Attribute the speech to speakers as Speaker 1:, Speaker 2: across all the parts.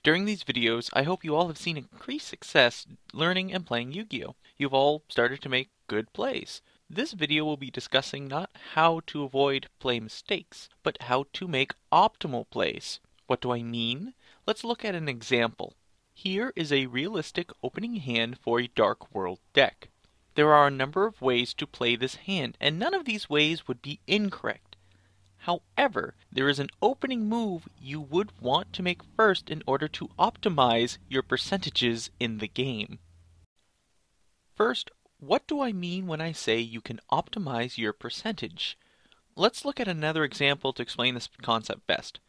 Speaker 1: During these videos, I hope you all have seen increased success learning and playing Yu-Gi-Oh! You've all started to make good plays. This video will be discussing not how to avoid play mistakes, but how to make optimal plays. What do I mean? Let's look at an example. Here is a realistic opening hand for a Dark World deck. There are a number of ways to play this hand, and none of these ways would be incorrect. However, there is an opening move you would want to make first in order to optimize your percentages in the game. First, what do I mean when I say you can optimize your percentage? Let's look at another example to explain this concept best.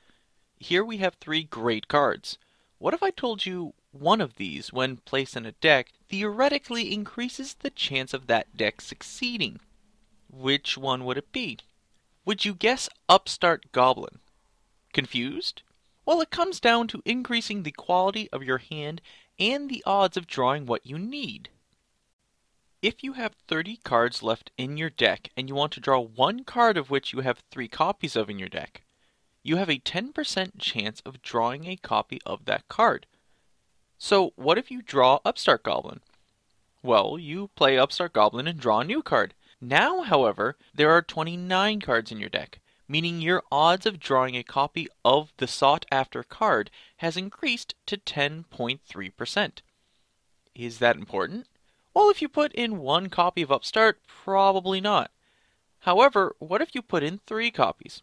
Speaker 1: Here we have three great cards. What if I told you one of these, when placed in a deck, theoretically increases the chance of that deck succeeding? Which one would it be? Would you guess Upstart Goblin? Confused? Well, it comes down to increasing the quality of your hand and the odds of drawing what you need. If you have 30 cards left in your deck and you want to draw one card of which you have 3 copies of in your deck, you have a 10% chance of drawing a copy of that card. So what if you draw Upstart Goblin? Well, you play Upstart Goblin and draw a new card. Now, however, there are 29 cards in your deck, meaning your odds of drawing a copy of the sought-after card has increased to 10.3%. Is that important? Well, if you put in one copy of Upstart, probably not. However, what if you put in 3 copies?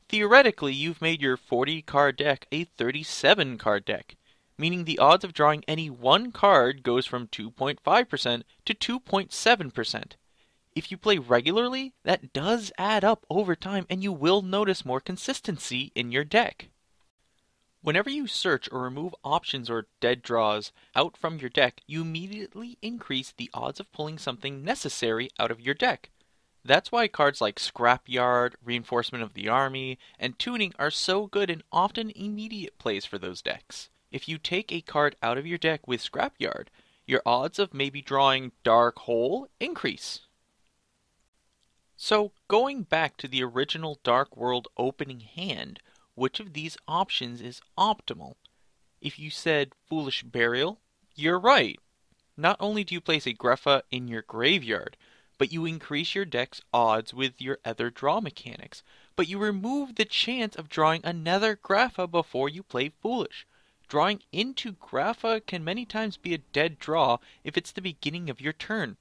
Speaker 1: Theoretically, you've made your 40-card deck a 37-card deck, meaning the odds of drawing any one card goes from 2.5% to 2.7%. If you play regularly, that does add up over time and you will notice more consistency in your deck. Whenever you search or remove options or dead draws out from your deck, you immediately increase the odds of pulling something necessary out of your deck. That's why cards like Scrapyard, Reinforcement of the Army, and Tuning are so good and often immediate plays for those decks. If you take a card out of your deck with Scrapyard, your odds of maybe drawing Dark Hole increase. So, going back to the original Dark World opening hand, which of these options is optimal? If you said Foolish Burial, you're right. Not only do you place a Grepha in your graveyard, but you increase your deck's odds with your other draw mechanics, but you remove the chance of drawing another Grepha before you play Foolish. Drawing into Grepha can many times be a dead draw if it's the beginning of your turn.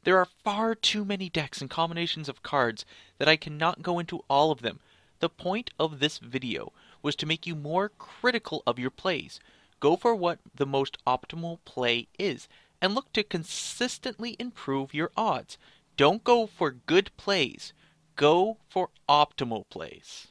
Speaker 1: There are far too many decks and combinations of cards that I cannot go into all of them. The point of this video was to make you more critical of your plays. Go for what the most optimal play is, and look to consistently improve your odds. Don't go for good plays. Go for optimal plays.